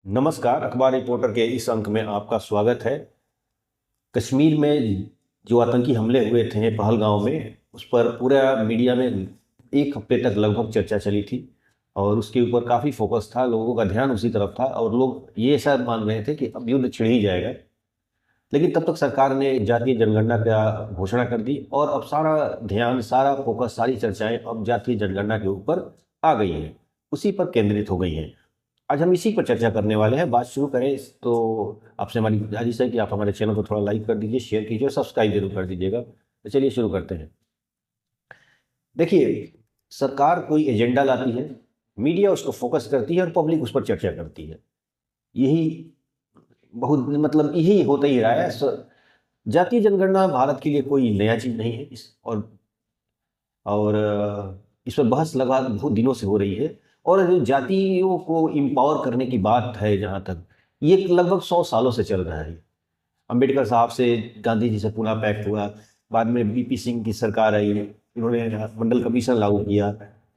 नमस्कार। अखबार रिपोर्टर के इस अंक में आपका स्वागत है। कश्मीर में जो आतंकी हमले हुए थे पहलगांव में, उस पर पूरा मीडिया में एक हफ्ते तक लगभग चर्चा चली थी और उसके ऊपर काफ़ी फोकस था, लोगों का ध्यान उसी तरफ था और लोग ये ऐसा मान रहे थे कि अब युद्ध छिड़ ही जाएगा। लेकिन तब तक सरकार ने जातीय जनगणना का घोषणा कर दी और अब सारा ध्यान, सारा फोकस, सारी चर्चाएं अब जातीय जनगणना के ऊपर आ गई हैं, उसी पर केंद्रित हो गई हैं। आज हम इसी पर चर्चा करने वाले हैं। बात शुरू करें तो आपसे हमारी गुजारिश है कि आप हमारे चैनल को थोड़ा लाइक कर दीजिए, शेयर कीजिए और सब्सक्राइब जरूर कर दीजिएगा। तो चलिए शुरू करते हैं। देखिए, सरकार कोई एजेंडा लाती है, मीडिया उसको फोकस करती है और पब्लिक उस पर चर्चा करती है। यही बहुत मतलब यही होता ही रहा है। जातीय जनगणना भारत के लिए कोई नया चीज़ नहीं है। इस पर बहस लगा बहुत दिनों से हो रही है और जो जातियों को इम्पावर करने की बात है, जहाँ तक ये लगभग 100 सालों से चल रहा है। अंबेडकर साहब से, गांधी जी से पुनः पैक्ट हुआ, बाद में बीपी सिंह की सरकार आई, उन्होंने मंडल कमीशन लागू किया,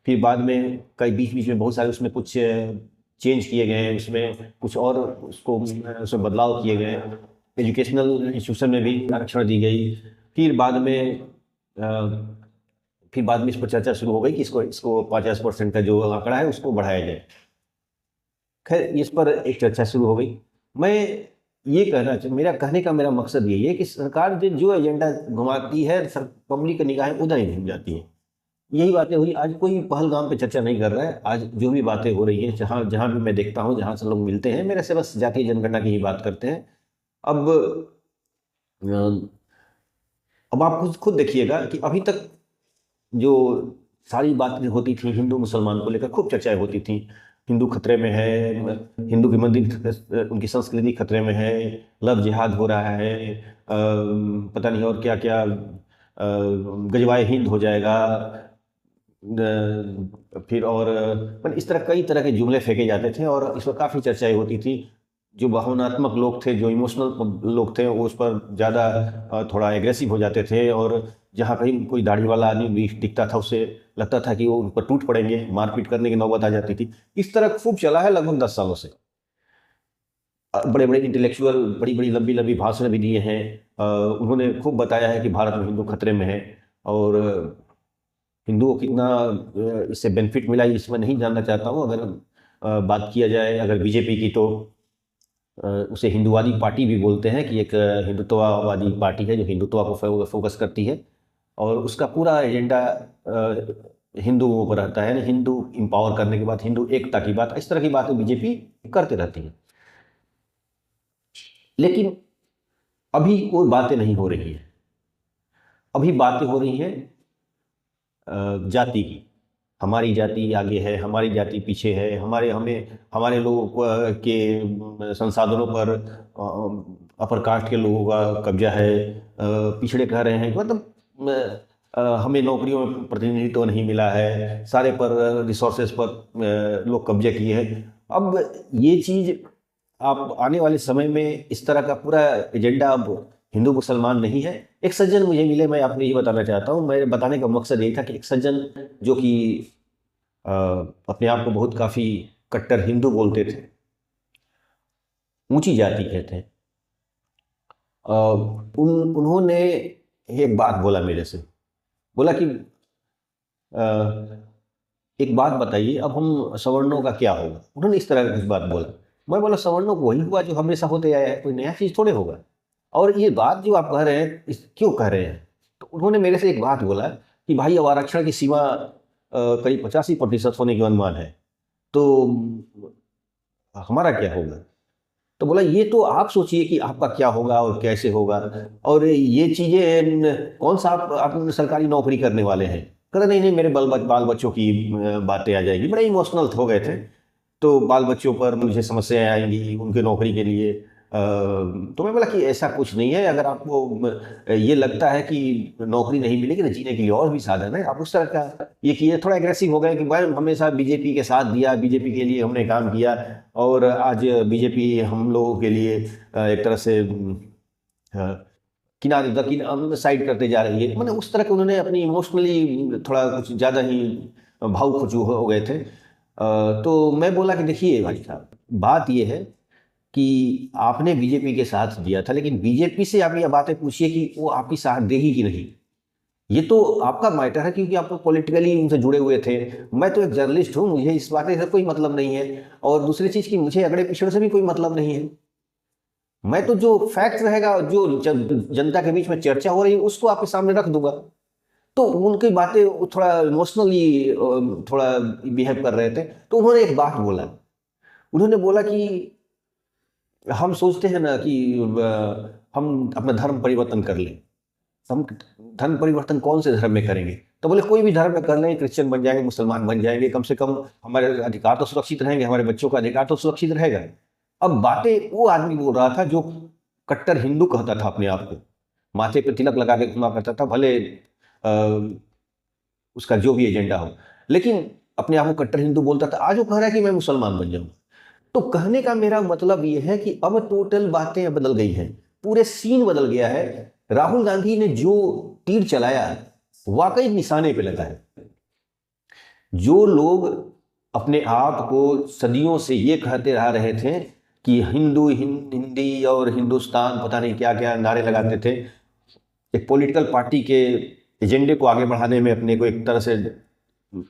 फिर बाद में कई बीच बीच में बहुत सारे उसमें कुछ चेंज किए गए, उसमें कुछ और उसमें बदलाव किए गए। एजुकेशनल इंस्टीट्यूशन में भी आरक्षण दी गई। फिर बाद में इस पर चर्चा शुरू हो गई कि इसको 50% का जो आंकड़ा है उसको बढ़ाया जाए। खैर, इस पर एक चर्चा शुरू हो गई। मैं ये मेरा कहने का मेरा मकसद यही है कि सरकार जो एजेंडा घुमाती है, पब्लिक की निगाहें उधर ही घूम जाती हैं। यही बातें हुई। आज कोई पहलगाम पे चर्चा नहीं कर रहा है। आज जो भी बातें हो रही हैं, जहाँ जहाँ भी मैं देखता हूँ, जहाँ से लोग मिलते हैं, मेरे से बस जातीय जनगणना की ही बात करते हैं। अब आप खुद देखिएगा कि अभी तक जो सारी बातें होती थी हिंदू मुसलमान को लेकर, खूब चर्चाएं होती थी। हिंदू खतरे में है, हिंदू की मंदिर, उनकी संस्कृति खतरे में है, लव जिहाद हो रहा है, पता नहीं और क्या क्या, गजवाए हिंद हो जाएगा, फिर और इस तरह कई तरह के जुमले फेंके जाते थे और इस पर काफ़ी चर्चाएं होती थी। जो भावनात्मक लोग थे, जो इमोशनल लोग थे, वो उस पर ज़्यादा थोड़ा एग्रेसिव हो जाते थे और जहाँ कहीं कोई दाढ़ी वाला आदमी भी दिखता था, उससे लगता था कि वो उन पर टूट पड़ेंगे, मारपीट करने की नौबत आ जाती थी। इस तरह खूब चला है लगभग 10 सालों से। बड़े बड़े इंटेलेक्चुअल बड़ी बड़ी लंबी लंबी भाषण भी दिए हैं। उन्होंने खूब बताया है कि भारत में हिंदू खतरे में है और हिंदुओं को कितना इससे बेनिफिट मिला, इसमें नहीं जानना चाहता हूँ। अगर बात किया जाए अगर बीजेपी की, तो उसे हिंदुवादी पार्टी भी बोलते हैं कि एक हिंदुत्ववादी पार्टी है जो हिंदुत्व को फोकस करती है और उसका पूरा एजेंडा हिंदुओं पर रहता है। हिंदू इंपावर करने के बाद हिंदू एकता की बात, इस तरह की बातें बीजेपी करते रहती है। लेकिन अभी वो बातें नहीं हो रही है। अभी बातें हो रही हैं जाति की। हमारी जाति आगे है, हमारी जाति पीछे है, हमारे लोगों के संसाधनों पर अपर कास्ट के लोगों का कब्जा है। पिछड़े कह रहे हैं कि मतलब हमें नौकरियों में प्रतिनिधित्व नहीं मिला है, सारे पर रिसोर्सेज पर लोग कब्जा किए हैं। अब ये चीज़ आप आने वाले समय में इस तरह का पूरा एजेंडा अब हिंदू मुसलमान नहीं है। एक सज्जन मुझे मिले, मैं आपको ये बताना चाहता हूँ। मेरे बताने का मकसद यही था कि एक सज्जन जो कि अपने आप को बहुत काफ़ी कट्टर हिंदू बोलते थे, ऊंची जाति के थे, उन्होंने एक बात बोला मेरे से। बोला कि एक बात बताइए, अब हम सवर्णों का क्या होगा। उन्होंने इस तरह की कुछ बात बोला। मैं बोला सवर्णों को वही हुआ जो हमेशा होते आया है, कोई नया चीज़ थोड़े होगा। और ये बात जो आप कह रहे हैं, क्यों कह रहे हैं? तो उन्होंने मेरे से एक बात बोला कि भाई, अब आरक्षण की सीमा करीब 85% होने की अनुमान है, तो हमारा क्या होगा? तो बोला ये तो आप सोचिए कि आपका क्या होगा और कैसे होगा, और ये चीज़ें कौन सा आप सरकारी नौकरी करने वाले हैं। कहते नहीं नहीं, मेरे बाल बच्चों की बातें आ जाएगी। बड़े इमोशनल हो गए थे। तो बाल बच्चों पर मुझे समस्याएं आएंगी उनके नौकरी के लिए। तो मैं बोला कि ऐसा कुछ नहीं है। अगर आपको ये लगता है कि नौकरी नहीं मिलेगी तो जीने के लिए और भी साधन है, आप उस तरह का ये किए। थोड़ा एग्रेसिव हो गए कि भाई हमेशा बीजेपी के साथ दिया, बीजेपी के लिए हमने काम किया और आज बीजेपी हम लोगों के लिए एक तरह से किनारे साइड करते जा रही है। मैंने उस तरह के उन्होंने अपनी इमोशनली थोड़ा कुछ ज़्यादा ही भावुक हो गए थे। तो मैं बोला कि देखिए भाई साहब, बात यह है कि आपने बीजेपी के साथ दिया था, लेकिन बीजेपी से आप ये बातें पूछिए कि वो आपकी साथ देगी कि नहीं। ये तो आपका मैटर है, क्योंकि आप पॉलिटिकली उनसे जुड़े हुए थे। मैं तो एक जर्नलिस्ट हूँ, मुझे इस बात से कोई मतलब नहीं है। और दूसरी चीज़ कि मुझे अगड़े पिछड़े से भी कोई मतलब नहीं है। मैं तो जो फैक्ट रहेगा, जो जनता के बीच में चर्चा हो रही है, उसको आपके सामने रख दूंगा। तो उनकी बातें थोड़ा इमोशनली थोड़ा बिहेव कर रहे थे, तो उन्होंने एक बात बोला। उन्होंने बोला कि हम सोचते हैं ना कि हम अपना धर्म परिवर्तन कर लें। हम धर्म परिवर्तन कौन से धर्म में करेंगे? तो बोले कोई भी धर्म में कर लेंगे, क्रिश्चियन बन जाएंगे, मुसलमान बन जाएंगे, कम से कम हमारे अधिकार तो सुरक्षित रहेंगे, हमारे बच्चों का अधिकार तो सुरक्षित रहेगा। अब बातें वो आदमी बोल रहा था जो कट्टर हिंदू कहता था अपने आप को, माथे पे तिलक लगा के घुमा करता था, भले उसका जो भी एजेंडा हो, लेकिन अपने आप को कट्टर हिंदू बोलता था। आज वो कह रहा है कि मैं मुसलमान बन जाऊं। तो कहने का मेरा मतलब ये है कि अब टोटल बातें बदल गई हैं, पूरे सीन बदल गया है। राहुल गांधी ने जो तीर चलाया वाकई निशाने पे लगा है। जो लोग अपने आप को सदियों से ये कहते रह रहे थे कि हिंदू हिंदी और हिंदुस्तान पता नहीं क्या क्या नारे लगाते थे, एक पॉलिटिकल पार्टी के एजेंडे को आगे बढ़ाने में अपने को एक तरह से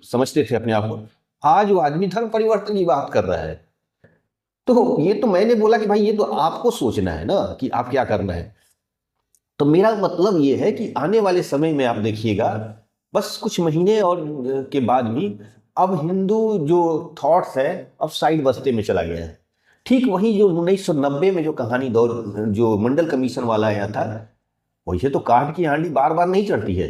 समझते थे अपने आप को, आज वो आदमी धर्म परिवर्तन की बात कर रहा है। तो ये तो मैंने बोला कि भाई ये तो आपको सोचना है ना कि आप क्या करना है। तो मेरा मतलब ये है कि आने वाले समय में आप देखिएगा, बस कुछ महीने और के बाद भी अब हिंदू जो थॉट्स है अब साइड बस्ते में चला गया है। ठीक वही जो 1990 में जो कहानी दौर जो मंडल कमीशन वाला आया था, वैसे तो काठ की हांडी बार बार नहीं चढ़ती है।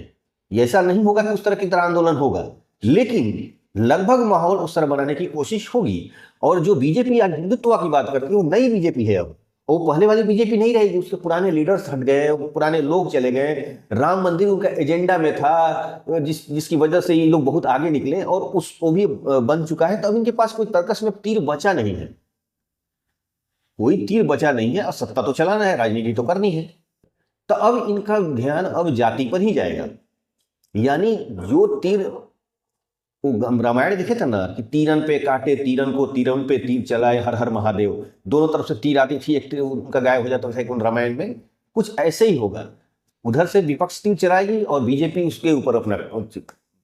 ये ऐसा नहीं होगा कि उस तरह की तरह आंदोलन होगा, लेकिन लगभग माहौल उस तरह बनाने की कोशिश होगी। और जो बीजेपी आज हिंदुत्व की बात करती है, वो नई बीजेपी है। अब वो पहले वाली बीजेपी नहीं रहेगी, उसके पुराने लीडर्स हट गए, वो पुराने लोग चले गए। राम मंदिर उनका एजेंडा में था, जिसकी वजह से ये लोग बहुत आगे निकले, और वो भी बन चुका है। तो अब इनके पास कोई तर्कस में तीर बचा नहीं है, कोई तीर बचा नहीं है। और सत्ता तो चलाना है, राजनीति तो करनी है। तो अब इनका ध्यान अब जाति पर ही जाएगा। यानी जो तीर रामायण देखे थे ना कि तीरन पे काटे तीरन को, तीरन पे तीर चलाए, हर हर महादेव, दोनों तरफ से तीर आती थी, एक तीर उनका गायब हो जाता था। रामायण में कुछ ऐसे ही होगा, उधर से विपक्ष तीर चलाएगी और बीजेपी उसके ऊपर अपना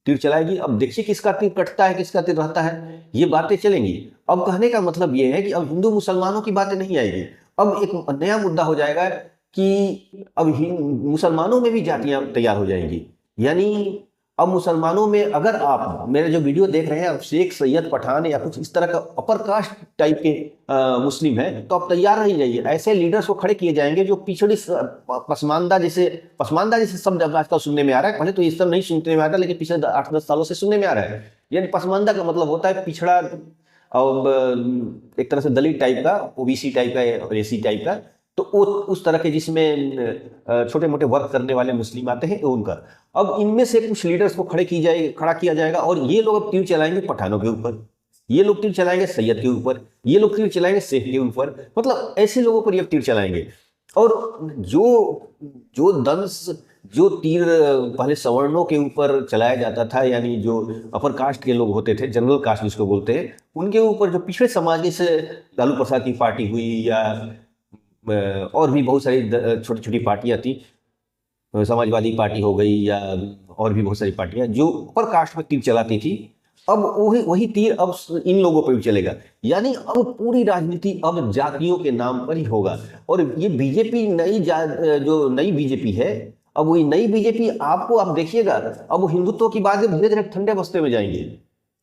तीर चलाएगी। अब देखिए किसका तीर कटता है, किसका तीर रहता है, ये बातें चलेंगी। अब कहने का मतलब ये है कि अब हिंदू मुसलमानों की बातें नहीं आएगी। अब एक नया मुद्दा हो जाएगा कि अब मुसलमानों में भी जातियां तैयार हो जाएंगी। यानी अब मुसलमानों में अगर आप मेरे जो वीडियो देख रहे हैं, अब शेख सैयद पठान या कुछ इस तरह का अपर कास्ट टाइप के मुस्लिम हैं, तो आप तैयार रह जाइए। ऐसे लीडर्स को खड़े किए जाएंगे जो पिछड़ी पसमानदा जैसे शब्द आजकल सुनने में आ रहा है। पहले तो ये सब नहीं सुनने में आता, लेकिन पिछले 8-10 सालों से सुनने में आ रहा है। यानी पसमानदा का मतलब होता है पिछड़ा, और एक तरह से दलित टाइप का, ओबीसी टाइप का, एसी टाइप का। तो उस तरह के जिसमें छोटे मोटे वर्क करने वाले मुस्लिम आते हैं उनका। अब इनमें से कुछ लीडर्स को खड़ा किया जाएगा, और ये लोग अब तीर चलाएंगे पठानों के ऊपर, ये लोग तीर चलाएंगे सैयद के ऊपर, ये लोग तीर चलाएंगे शेख के ऊपर। मतलब ऐसे लोगों पर ये तीर चलाएंगे। और जो तीर पहले सवर्णों के ऊपर चलाया जाता था, यानी जो अपर कास्ट के लोग होते थे, जनरल कास्ट जिसको बोलते हैं, उनके ऊपर जो पिछड़े समाज, जैसे लालू प्रसाद की पार्टी हुई या और भी बहुत सारी छोटी छोटी पार्टियां थी, समाजवादी पार्टी हो गई या और भी बहुत सारी पार्टियां जो अपर कास्ट में तीर चलाती थी, अब वही तीर अब इन लोगों पर भी चलेगा। यानी अब पूरी राजनीति अब जातियों के नाम पर ही होगा। और ये बीजेपी जो नई बीजेपी है, अब वही नई बीजेपी आपको आप देखिएगा, अब हिंदुत्व की बात धीरे धीरे ठंडे बस्ते में जाएंगे,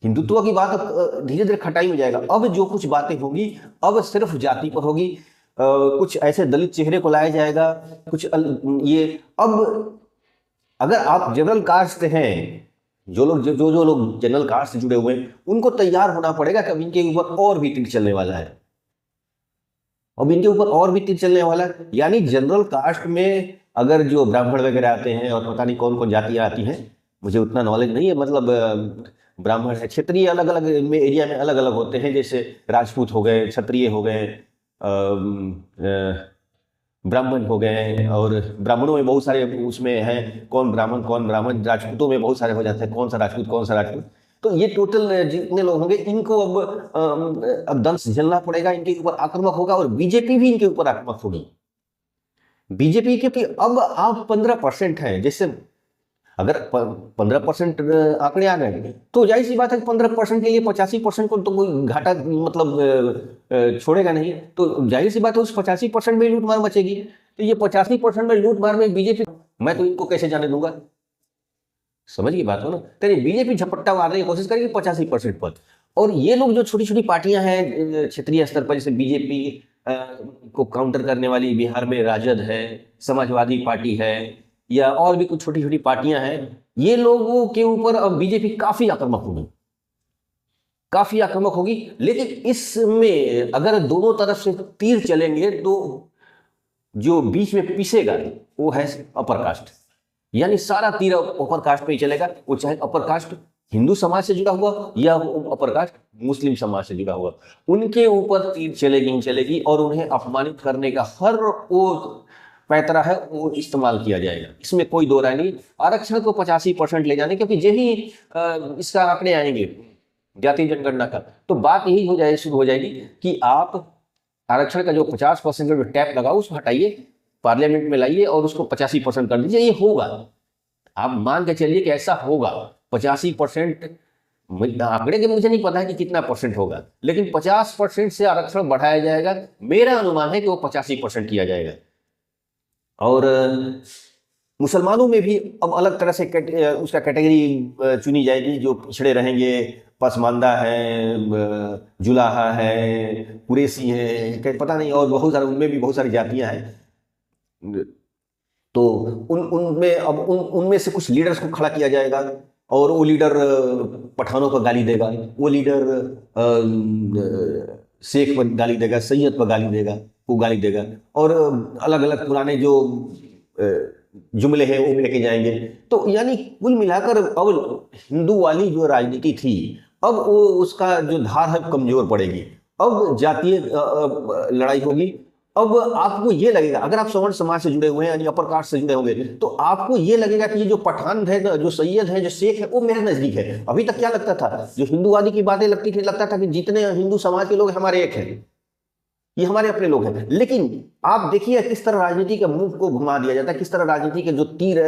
हिंदुत्व की बात धीरे धीरे खटाई में जाएगा। अब जो कुछ बातें होगी अब सिर्फ जाति पर होगी। कुछ ऐसे दलित चेहरे को लाया जाएगा, कुछ ये। अब अगर आप जनरल कास्ट हैं, जो लोग जनरल कास्ट से जुड़े हुए हैं, उनको तैयार होना पड़ेगा कि अब इनके ऊपर और भी तीर चलने वाला है, अब इनके ऊपर और भी तीर चलने वाला है। यानी जनरल कास्ट में अगर जो ब्राह्मण वगैरह आते हैं, और पता नहीं कौन कौन जातियां आती हैं, मुझे उतना नॉलेज नहीं है, मतलब ब्राह्मण है, क्षत्रिय अलग अलग एरिया में अलग अलग होते हैं, जैसे राजपूत हो गए, क्षत्रिय हो गए, ब्राह्मण हो गए। और ब्राह्मणों में बहुत सारे उसमें हैं, कौन ब्राह्मण, राजपूतों में बहुत सारे हो जाते हैं, कौन सा राजपूत कौन सा राजपूत। तो ये टोटल जितने लोग होंगे इनको अब दंश झेलना पड़ेगा, इनके ऊपर आक्रामक होगा और बीजेपी भी इनके ऊपर आक्रामक होगी। बीजेपी क्योंकि अब आप 15% हैं, जैसे अगर 15% आंकड़े आ गए तो जाहिर सी बात है 15% के लिए 85% को तो कोई घाटा मतलब छोड़ेगा नहीं, तो जाहिर सी बात है उस 85% में लूट मार मचेगी। तो ये 85% में लूट मार में बीजेपी, मैं तो इनको कैसे जाने दूंगा, समझ की बात हो ना। तो बीजेपी झपट्टा मारने की कोशिश करेगी 85% पर, और ये लोग जो छोटी छोटी पार्टियां हैं क्षेत्रीय स्तर पर, जैसे बीजेपी को काउंटर करने वाली बिहार में राजद है, समाजवादी पार्टी है, या और भी कुछ छोटी छोटी पार्टियां हैं, ये लोगों के ऊपर अब बीजेपी काफी आक्रामक होगी, काफी आक्रामक होगी। लेकिन इसमें अगर दोनों तरफ से तीर चलेंगे तो जो बीच में पिसेगा वो है अपर कास्ट, यानी सारा तीर अपर कास्ट पे ही चलेगा, वो चाहे अपर कास्ट हिंदू समाज से जुड़ा हुआ या अपर कास्ट मुस्लिम समाज से जुड़ा हुआ, उनके ऊपर तीर चलेगी ही चलेगी, और उन्हें अपमानित करने का हर वो पैतरा है वो इस्तेमाल किया जाएगा, इसमें कोई दो राय नहीं। आरक्षण को 85% ले जाने, क्योंकि यही इसका आंकड़े आएंगे जातीय जनगणना का, तो बात यही हो जाए शुरू हो जाएगी कि आप आरक्षण का जो 50% का जो टैप लगा उसको हटाइए, पार्लियामेंट में लाइए और उसको 85% कर दीजिए। ये होगा, आप मान के चलिए कि ऐसा होगा। 85% आंकड़े के मुझे नहीं पता है कि कितना परसेंट होगा, लेकिन 50% से आरक्षण बढ़ाया जाएगा। मेरा अनुमान है कि वो 85% किया जाएगा। और मुसलमानों में भी अब अलग तरह से उसका कैटेगरी चुनी जाएगी, जो पिछड़े रहेंगे, पसमानदा है, जुलाहा है, कुरैशी है, पता नहीं, और बहुत सारे, उनमें भी बहुत सारी जातियां हैं। तो उनमें अब उनमें से कुछ लीडर्स को खड़ा किया जाएगा, और वो लीडर पठानों पर गाली देगा, वो लीडर शेख पर गाली देगा, सैयद पर गाली देगा, वो गाली देगा, और अलग अलग पुराने जो जुमले हैं वो लेके जाएंगे। तो यानी कुल मिलाकर अब हिंदू वाली जो राजनीति थी, अब वो उसका जो धार है कमजोर पड़ेगी। अब जातीय लड़ाई होगी। अब आपको ये लगेगा, अगर आप सवर्ण समाज से जुड़े हुए हैं यानी अपर कास्ट से जुड़े होंगे, तो आपको ये लगेगा कि ये जो पठान है, जो सैयद है, जो शेख है, वो मेरे नजदीक है। अभी तक क्या लगता था, जो हिंदूवादी की बातें लगती थी, लगता था कि जितने हिंदू समाज के लोग हमारे एक हैं, ये हमारे अपने लोग हैं। लेकिन आप देखिए किस तरह राजनीति के मुंह को घुमा दिया जाता है, किस तरह राजनीति के जो तीर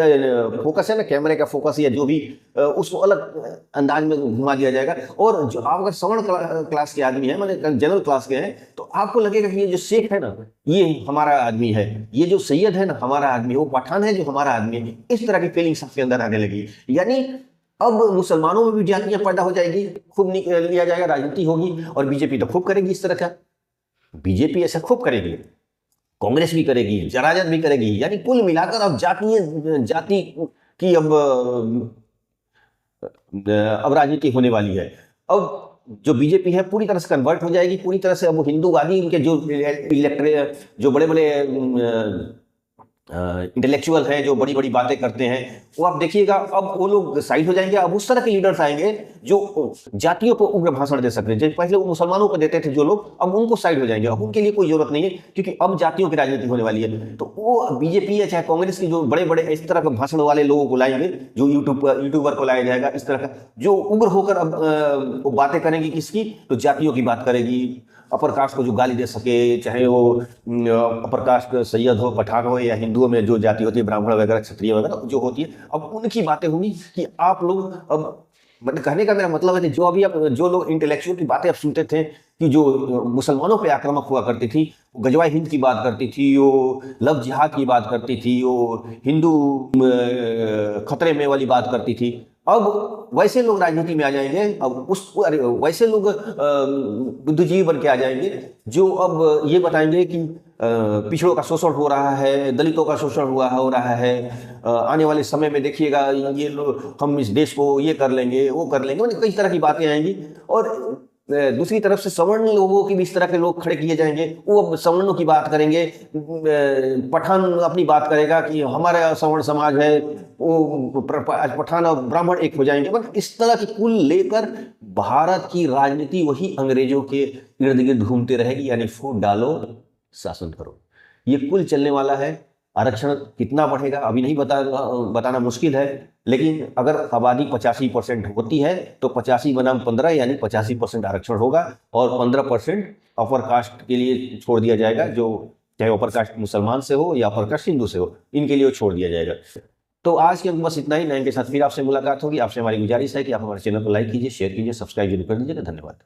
फोकस है ना, कैमरे का फोकस या जो भी, उसको अलग अंदाज में घुमा दिया जाएगा। और जो आप अगर सवर्ण क्लास के आदमी है, मतलब जनरल क्लास के हैं, तो आपको लगेगा कि ये जो शेख है ना, ये हमारा आदमी है, ये जो सैयद है ना, हमारा आदमी है, वो पठान है जो हमारा आदमी है। इस तरह की फीलिंग्स आपके अंदर आने लगी। यानी अब मुसलमानों में भी जातियां पैदा हो जाएगी, खूब लिया जाएगा, राजनीति होगी। और बीजेपी तो खूब करेगी इस तरह का, बीजेपी ऐसा खूब करेगी, कांग्रेस भी करेगी, राजद भी करेगी। यानी कुल मिलाकर अब जाति की अब राजनीति होने वाली है। अब जो बीजेपी है पूरी तरह से कन्वर्ट हो जाएगी, पूरी तरह से। अब हिंदूवादी इनके जो इलेक्ट्रेट, जो बड़े बड़े इंटेलेक्चुअल हैं, जो बड़ी बड़ी बातें करते हैं, वो आप देखिएगा अब वो लोग साइड हो जाएंगे। अब उस तरह के लीडर्स आएंगे जो जातियों पर उग्र भाषण दे सकते हैं, जैसे पहले वो मुसलमानों को देते थे जो लोग, अब उनको साइड हो जाएंगे। अब उनके लिए कोई जरूरत नहीं है, क्योंकि अब जातियों की राजनीति होने वाली है। तो वो बीजेपी या चाहे कांग्रेस की जो बड़े बड़े इस तरह के भाषण वाले लोगों को लाएंगे, जो यूट्यूबर को लाया जाएगा, इस तरह का जो उग्र होकर अब वो बातें करेंगी। किसकी? तो जातियों की बात करेगी, अपर कास्ट को जो गाली दे सके, चाहे वो अपर कास्ट सैयद हो, पठान हो, या हिंदुओं में जो जाति होती है, ब्राह्मण वगैरह, क्षत्रिय वगैरह जो होती है, अब उनकी बातें होंगी कि आप लोग, अब मतलब कहने का मेरा मतलब है कि जो अभी जो लोग इंटेलेक्चुअल की बातें आप सुनते थे कि जो मुसलमानों पे आक्रामक हुआ करती थी, वो गजवा हिंद की बात करती थी, वो लव जिहाद की बात करती थी, वो हिंदू खतरे में वाली बात करती थी, अब वैसे लोग राजनीति में आ जाएंगे। अब वैसे लोग बुद्धिजीवी बन के आ जाएंगे, जो अब ये बताएंगे कि पिछड़ों का शोषण हो रहा है, दलितों का शोषण हो रहा है, आने वाले समय में देखिएगा ये लोग, हम इस देश को ये कर लेंगे, वो कर लेंगे, मतलब कई तरह की बातें आएंगी। और दूसरी तरफ से सवर्ण लोगों की भी इस तरह के लोग खड़े किए जाएंगे, वो अब सवर्णों की बात करेंगे। पठान अपनी बात करेगा कि हमारा सवर्ण समाज है, वो पठान और ब्राह्मण एक हो जाएंगे। मतलब इस तरह की कुल लेकर भारत की राजनीति वही अंग्रेजों के इर्द गिर्द घूमते रहेगी, यानी फूट डालो शासन करो, ये कुल चलने वाला है। आरक्षण कितना बढ़ेगा अभी नहीं बताना मुश्किल है, लेकिन अगर आबादी 85% होती है तो 85 बनाम 15 यानी 85% आरक्षण होगा और 15% अपर कास्ट के लिए छोड़ दिया जाएगा, जो चाहे अपर कास्ट मुसलमान से हो या अपर कास्ट हिंदू से हो, इनके लिए छोड़ दिया जाएगा। तो आज के बस इतना ही। नए के साथ फिर आपसे मुलाकात होगी। आपसे हमारी गुजारिश है कि आप हमारे चैनल को लाइक कीजिए, शेयर कीजिए, सब्सक्राइब जरूर कर लीजिएगा। धन्यवाद।